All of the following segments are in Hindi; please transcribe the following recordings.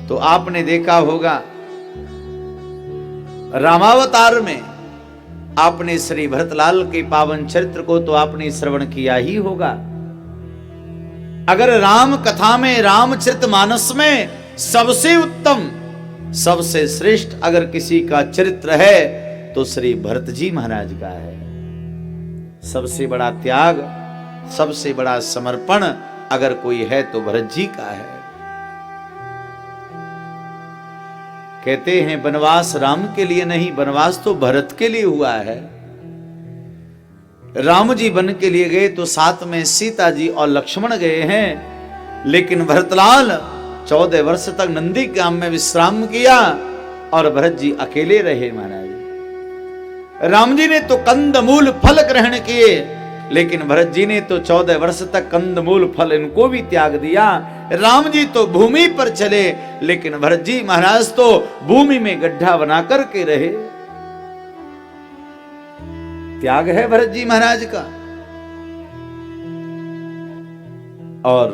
तो आपने देखा होगा रामावतार में आपने श्री भरतलाल के पावन चरित्र को तो आपने श्रवण किया ही होगा। अगर राम कथा में, रामचरित मानस में सबसे उत्तम, सबसे श्रेष्ठ अगर किसी का चरित्र है तो श्री भरत जी महाराज का है। सबसे बड़ा त्याग, सबसे बड़ा समर्पण अगर कोई है तो भरत जी का है। कहते हैं वनवास राम के लिए नहीं, वनवास तो भरत के लिए हुआ है। राम जी वन के लिए गए तो साथ में सीता जी और लक्ष्मण गए हैं, लेकिन भरतलाल 14 वर्ष तक नंदी ग्राम में विश्राम किया और भरत जी अकेले रहे महाराज। राम जी ने तो कंदमूल फल ग्रहण किए, लेकिन भरत जी ने तो 14 वर्ष तक कंदमूल फल इनको भी त्याग दिया। राम जी तो भूमि पर चले, लेकिन भरत जी महाराज तो भूमि में गड्ढा बना करके रहे। त्याग है भरत जी महाराज का। और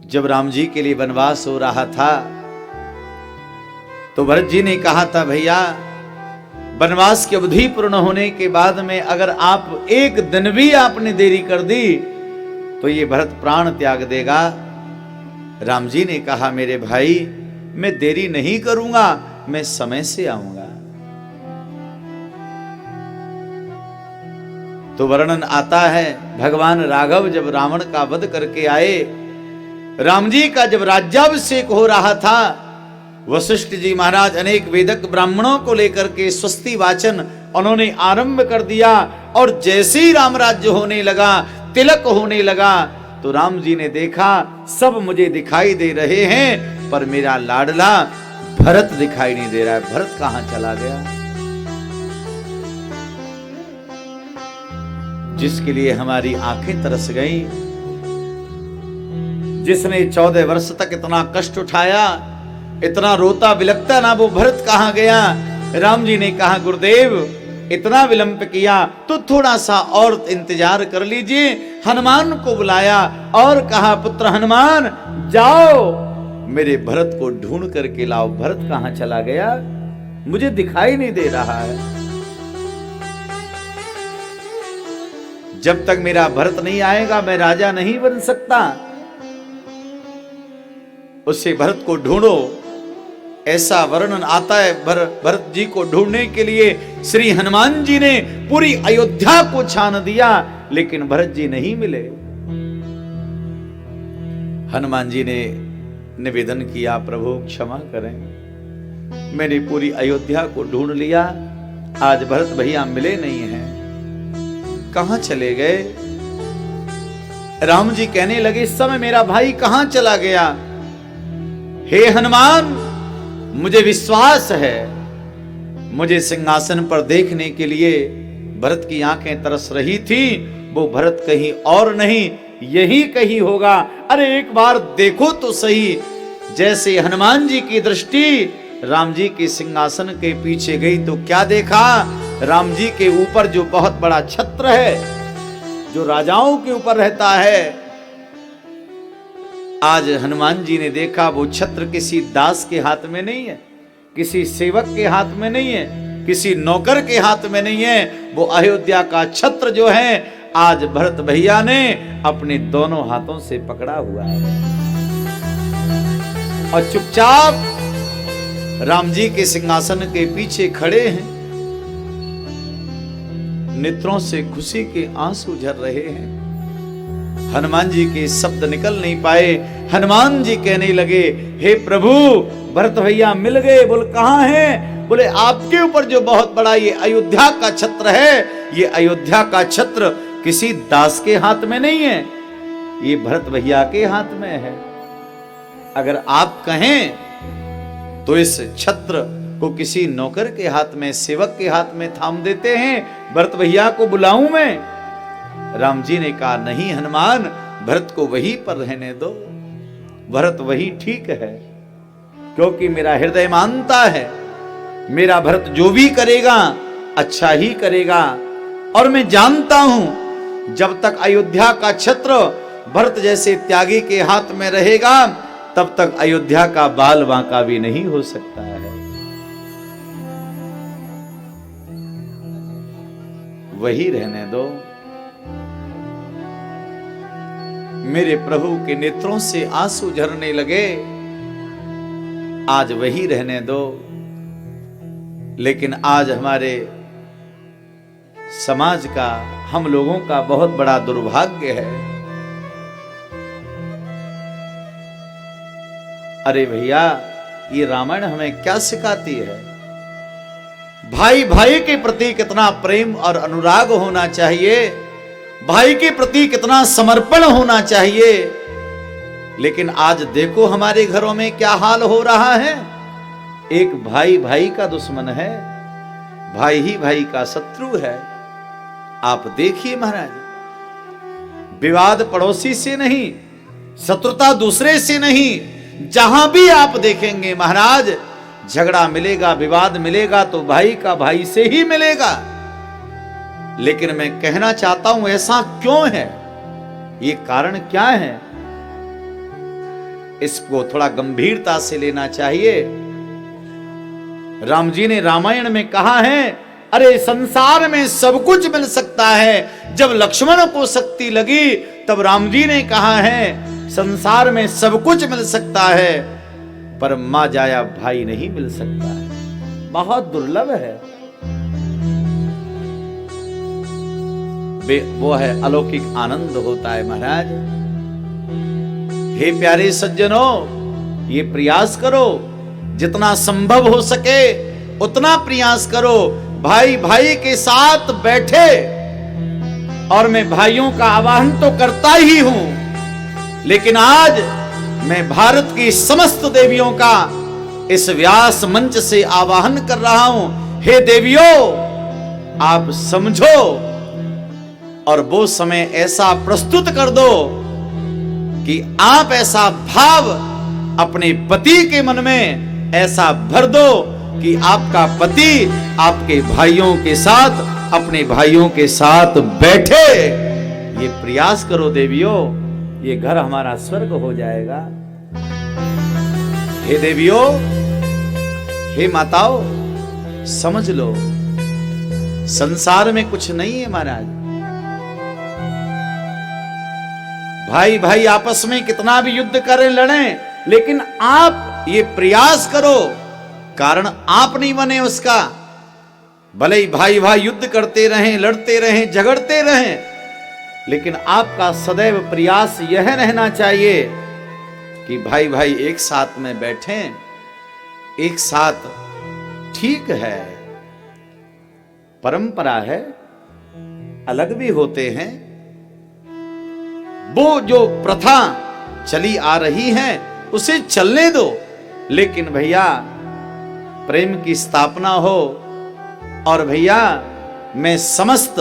जब राम जी के लिए वनवास हो रहा था तो भरत जी ने कहा था भैया वनवास की अवधि पूर्ण होने के बाद में अगर आप एक दिन भी आपने देरी कर दी तो ये भरत प्राण त्याग देगा। राम जी ने कहा मेरे भाई मैं देरी नहीं करूंगा, मैं समय से आऊंगा। तो वर्णन आता है भगवान राघव जब रावण का वध करके आए, राम जी का जब राज्याभिषेक हो रहा था, वशिष्ठ जी महाराज अनेक वेदक ब्राह्मणों को लेकर के स्वस्ति वाचन उन्होंने आरंभ कर दिया। और जैसे ही राम राज्य होने लगा, तिलक होने लगा, तो राम जी ने देखा सब मुझे दिखाई दे रहे हैं पर मेरा लाडला भरत दिखाई नहीं दे रहा है। भरत कहां चला गया? जिसके लिए हमारी आंखें तरस गईं, जिसने 14 वर्ष तक इतना कष्ट उठाया, इतना रोता बिलखता ना, वो भरत कहां गया? राम जी ने कहा गुरुदेव इतना विलंब किया तो थोड़ा सा और इंतजार कर लीजिए। हनुमान को बुलाया और कहा पुत्र हनुमान जाओ मेरे भरत को ढूंढ करके लाओ। भरत कहां चला गया? मुझे दिखाई नहीं दे रहा है। जब तक मेरा भरत नहीं आएगा मैं राजा नहीं बन सकता। उससे भरत को ढूंढो, ऐसा वर्णन आता है। भरत जी को ढूंढने के लिए श्री हनुमान जी ने पूरी अयोध्या को छान दिया, लेकिन भरत जी नहीं मिले। हनुमान जी ने निवेदन किया प्रभु क्षमा करें, मैंने पूरी अयोध्या को ढूंढ लिया, आज भरत भैया मिले नहीं हैं, कहां चले गए? राम जी कहने लगे इस समय मेरा भाई कहां चला गया? हे हनुमान मुझे विश्वास है, मुझे सिंहासन पर देखने के लिए भरत की आंखें तरस रही थी, वो भरत कहीं और नहीं यही कहीं होगा। अरे एक बार देखो तो सही। जैसे हनुमान जी की दृष्टि राम जी के सिंहासन के पीछे गई तो क्या देखा? राम जी के ऊपर जो बहुत बड़ा छत्र है, जो राजाओं के ऊपर रहता है, आज हनुमान जी ने देखा वो छत्र किसी दास के हाथ में नहीं है, किसी सेवक के हाथ में नहीं है, किसी नौकर के हाथ में नहीं है। वो अयोध्या का छत्र जो है आज भरत भैया ने अपने दोनों हाथों से पकड़ा हुआ है और चुपचाप राम जी के सिंहासन के पीछे खड़े हैं। नेत्रों से खुशी के आंसू झर रहे हैं। हनुमान जी के शब्द निकल नहीं पाए। हनुमान जी कहने लगे हे प्रभु भरत भैया मिल गए। बोल कहां हैं? बोले आपके ऊपर जो बहुत बड़ा ये अयोध्या का छत्र है, ये अयोध्या का छत्र किसी दास के हाथ में नहीं है, ये भरत भैया के हाथ में है। अगर आप कहें तो इस छत्र को किसी नौकर के हाथ में, सेवक के हाथ में थाम देते हैं। भरत भैया को बुलाऊं मैं? राम जी ने कहा नहीं हनुमान, भरत को वहीं पर रहने दो, भरत वही ठीक है, क्योंकि मेरा हृदय मानता है मेरा भरत जो भी करेगा अच्छा ही करेगा। और मैं जानता हूं जब तक अयोध्या का छत्र भरत जैसे त्यागी के हाथ में रहेगा, तब तक अयोध्या का बाल बांका भी नहीं हो सकता है। वही रहने दो। मेरे प्रभु के नेत्रों से आंसू झरने लगे, आज वही रहने दो। लेकिन आज हमारे समाज का, हम लोगों का बहुत बड़ा दुर्भाग्य है। अरे भैया, ये रामायण हमें क्या सिखाती है? भाई भाई के प्रति कितना प्रेम और अनुराग होना चाहिए, भाई के प्रति कितना समर्पण होना चाहिए। लेकिन आज देखो हमारे घरों में क्या हाल हो रहा है। एक भाई भाई का दुश्मन है, भाई ही भाई का शत्रु है। आप देखिए महाराज, विवाद पड़ोसी से नहीं, शत्रुता दूसरे से नहीं, जहां भी आप देखेंगे महाराज झगड़ा मिलेगा, विवाद मिलेगा तो भाई का भाई से ही मिलेगा। लेकिन मैं कहना चाहता हूं ऐसा क्यों है, ये कारण क्या है, इसको थोड़ा गंभीरता से लेना चाहिए। राम जी ने रामायण में कहा है, अरे संसार में सब कुछ मिल सकता है। जब लक्ष्मण को शक्ति लगी तब राम जी ने कहा है, संसार में सब कुछ मिल सकता है पर मां जाया भाई नहीं मिल सकता है। बहुत दुर्लभ है। वो है अलौकिक आनंद होता है महाराज। हे प्यारे सज्जनों, ये प्रयास करो, जितना संभव हो सके उतना प्रयास करो। भाई भाई के साथ बैठे, और मैं भाइयों का आह्वान तो करता ही हूं, लेकिन आज मैं भारत की समस्त देवियों का इस व्यास मंच से आह्वान कर रहा हूं। हे देवियों, आप समझो और वो समय ऐसा प्रस्तुत कर दो कि आप ऐसा भाव अपने पति के मन में ऐसा भर दो कि आपका पति आपके भाइयों के साथ, अपने भाइयों के साथ बैठे। ये प्रयास करो देवियों, ये घर हमारा स्वर्ग हो जाएगा। हे देवियों, हे माताओं, समझ लो संसार में कुछ नहीं है महाराज। भाई भाई आपस में कितना भी युद्ध करें, लड़ें, लेकिन आप ये प्रयास करो, कारण आप नहीं बने उसका। भले ही भाई भाई युद्ध करते रहें, लड़ते रहें, झगड़ते रहें, लेकिन आपका सदैव प्रयास यह रहना चाहिए कि भाई भाई एक साथ में बैठें, एक साथ। ठीक है, परंपरा है, अलग भी होते हैं, वो जो प्रथा चली आ रही है उसे चलने दो। लेकिन भैया प्रेम की स्थापना हो। और भैया मैं समस्त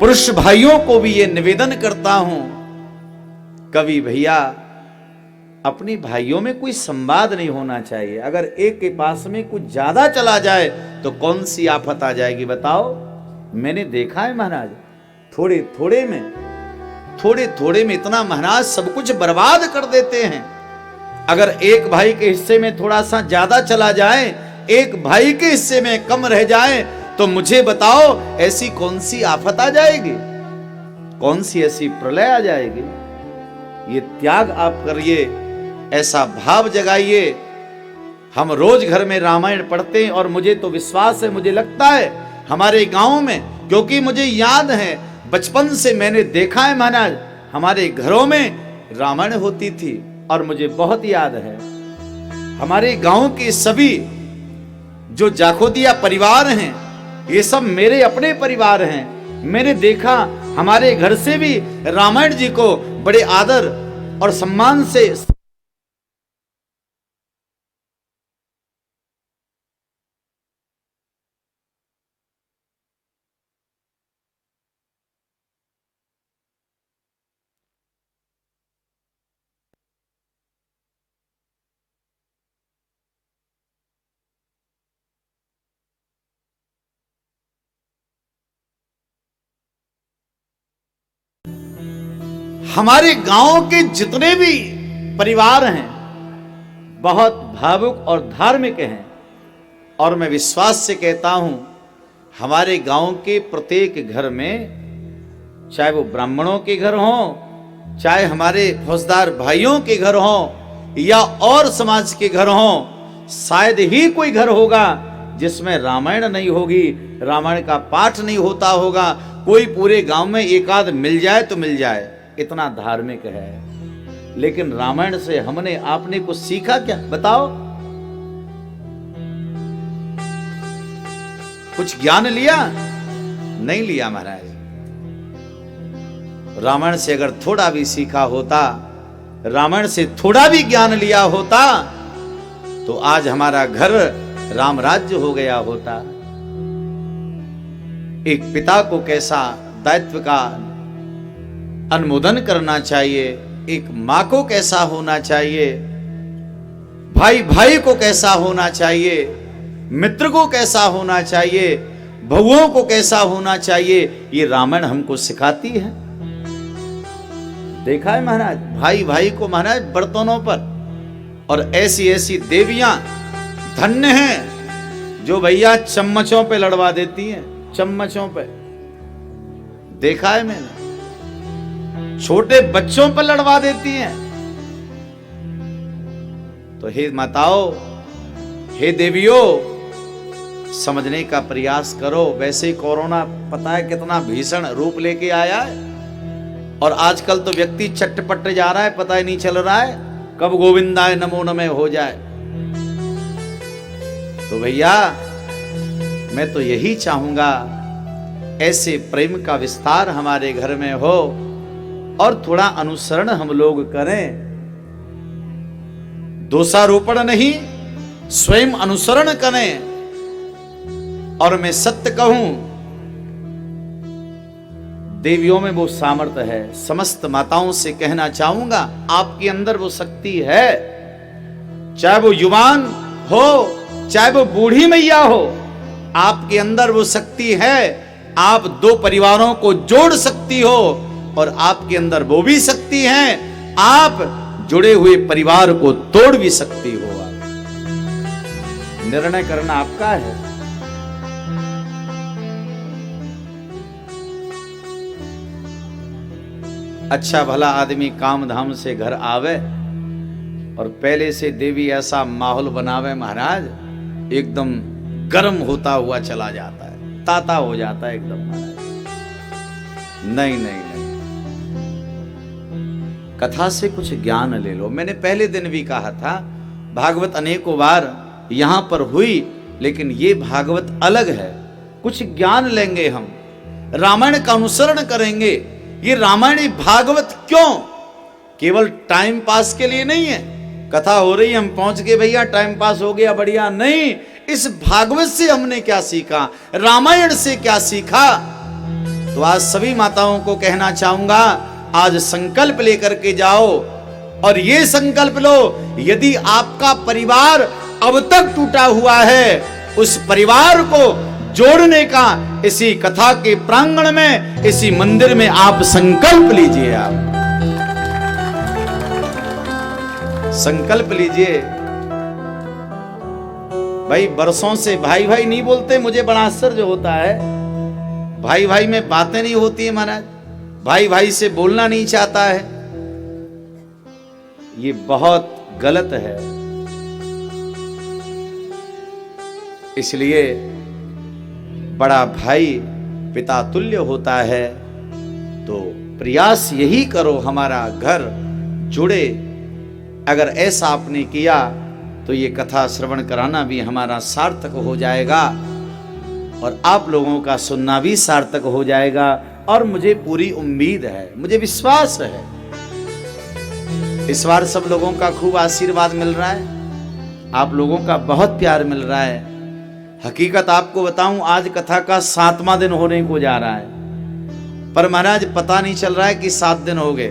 पुरुष भाइयों को भी ये निवेदन करता हूं, कभी भैया अपने भाइयों में कोई संवाद नहीं होना चाहिए। अगर एक के पास में कुछ ज्यादा चला जाए तो कौन सी आफत आ जाएगी बताओ। मैंने देखा है महाराज, थोड़े थोड़े में इतना महाराज सब कुछ बर्बाद कर देते हैं। अगर एक भाई के हिस्से में थोड़ा सा ज्यादा चला जाए, एक भाई के हिस्से में कम रह जाए, तो मुझे बताओ ऐसी कौन सी आफत आ जाएगी, कौन सी ऐसी प्रलय आ जाएगी। ये त्याग आप करिए, ऐसा भाव जगाइए। हम रोज घर में रामायण पढ़ते हैं और मुझे तो विश्वास है, मुझे लगता है हमारे गांव में, क्योंकि मुझे याद है बचपन से मैंने देखा है महाराज, हमारे घरों में रामायण होती थी और मुझे बहुत याद है। हमारे गांव के सभी जो जाखोदिया परिवार हैं, ये सब मेरे अपने परिवार हैं। मैंने देखा हमारे घर से भी रामायण जी को बड़े आदर और सम्मान से हमारे गांव के जितने भी परिवार हैं, बहुत भावुक और धार्मिक हैं। और मैं विश्वास से कहता हूं हमारे गांव के प्रत्येक घर में, चाहे वो ब्राह्मणों के घर हों, चाहे हमारे फौजदार भाइयों के घर हों या और समाज के घर हों, शायद ही कोई घर होगा जिसमें रामायण नहीं होगी, रामायण का पाठ नहीं होता होगा। कोई पूरे गांव में एक आध मिल जाए तो मिल जाए, इतना धार्मिक है। लेकिन रामायण से हमने आपने कुछ सीखा क्या? बताओ, कुछ ज्ञान लिया? नहीं लिया महाराज। रामायण से अगर थोड़ा भी सीखा होता, रामायण से थोड़ा भी ज्ञान लिया होता, तो आज हमारा घर राम राज्य हो गया होता। एक पिता को कैसा दायित्व का अनुमोदन करना चाहिए, एक मां को कैसा होना चाहिए, भाई भाई को कैसा होना चाहिए, मित्र को कैसा होना चाहिए, बहुओं को कैसा होना चाहिए, ये रामायण हमको सिखाती है। देखा है महाराज, भाई भाई को महाराज बर्तनों पर, और ऐसी ऐसी देवियां धन्य हैं जो भैया चम्मचों पे लड़वा देती हैं, चम्मचों पे। देखा है मैंने, छोटे बच्चों पर लड़वा देती हैं। तो हे माताओं, हे देवियों, समझने का प्रयास करो। वैसे ही कोरोना पता है कितना भीषण रूप लेके आया है, और आजकल तो व्यक्ति चट्टपट जा रहा है, पता ही नहीं चल रहा है कब गोविंदाय नमो नमः हो जाए। तो भैया मैं तो यही चाहूंगा ऐसे प्रेम का विस्तार हमारे घर में हो, और थोड़ा अनुसरण हम लोग करें। दोषारोपण नहीं, स्वयं अनुसरण करें। और मैं सत्य कहूं, देवियों में वो सामर्थ्य है। समस्त माताओं से कहना चाहूंगा, आपके अंदर वो शक्ति है। चाहे वो युवान हो, चाहे वो बूढ़ी मैया हो, आपके अंदर वो शक्ति है। आप दो परिवारों को जोड़ सकती हो, और आपके अंदर वो भी शक्ति है, आप जुड़े हुए परिवार को तोड़ भी सकती हो। निर्णय करना आपका है। अच्छा भला आदमी काम धाम से घर आवे और पहले से देवी ऐसा माहौल बनावे महाराज, एकदम गर्म होता हुआ चला जाता है, ताता हो जाता है एकदम महाराज। नहीं नहीं नहीं, कथा से कुछ ज्ञान ले लो। मैंने पहले दिन भी कहा था, भागवत अनेकों बार यहां पर हुई, लेकिन ये भागवत अलग है। कुछ ज्ञान लेंगे हम, रामायण का अनुसरण करेंगे। ये रामायणी भागवत क्यों? केवल टाइम पास के लिए नहीं है। कथा हो रही, हम पहुंच गए भैया, टाइम पास हो गया, बढ़िया। नहीं, इस भागवत से हमने क्या सीखा, रामायण से क्या सीखा। तो आज सभी माताओं को कहना चाहूंगा, आज संकल्प लेकर के जाओ, और ये संकल्प लो, यदि आपका परिवार अब तक टूटा हुआ है, उस परिवार को जोड़ने का इसी कथा के प्रांगण में, इसी मंदिर में आप संकल्प लीजिए। आप संकल्प लीजिए। भाई बरसों से भाई भाई नहीं बोलते, मुझे बड़ा आश्चर्य होता है। भाई भाई में बातें नहीं होती है महाराज, भाई भाई से बोलना नहीं चाहता है। ये बहुत गलत है। इसलिए बड़ा भाई पिता तुल्य होता है। तो प्रयास यही करो, हमारा घर जुड़े। अगर ऐसा आपने किया तो ये कथा श्रवण कराना भी हमारा सार्थक हो जाएगा, और आप लोगों का सुनना भी सार्थक हो जाएगा। और मुझे पूरी उम्मीद है, मुझे विश्वास है, इस बार सब लोगों का खूब आशीर्वाद मिल रहा है, आप लोगों का बहुत प्यार मिल रहा है। हकीकत आपको बताऊं, आज कथा का 7वां दिन होने को जा रहा है, पर महाराज पता नहीं चल रहा है कि 7 दिन हो गए।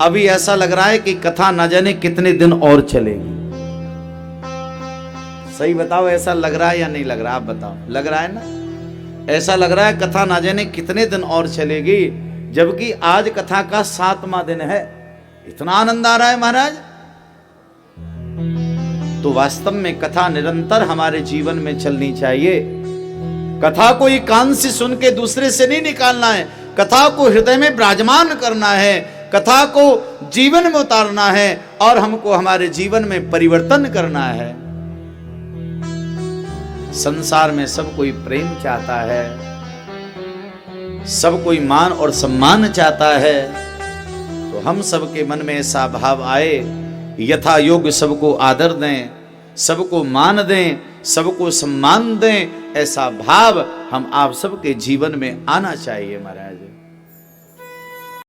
अभी ऐसा लग रहा है कि कथा न जाने कितने दिन और चलेगी। सही बताओ, ऐसा लग रहा है या नहीं लग रहा? आप बताओ, लग रहा है ना? ऐसा लग रहा है कथा न जाने कितने दिन और चलेगी, जबकि आज कथा का 7वां दिन है। इतना आनंद आ रहा है महाराज, तो वास्तव में कथा निरंतर हमारे जीवन में चलनी चाहिए। कथा को ही कान से सुन के दूसरे से नहीं निकालना है, कथा को हृदय में विराजमान करना है, कथा को जीवन में उतारना है और हमको हमारे जीवन में परिवर्तन करना है। संसार में सब कोई प्रेम चाहता है, सब कोई मान और सम्मान चाहता है, तो हम सबके मन में ऐसा भाव आए, यथा योग्य सबको आदर दें, सबको मान दें, सबको सम्मान दें, ऐसा भाव हम आप सबके जीवन में आना चाहिए महाराज।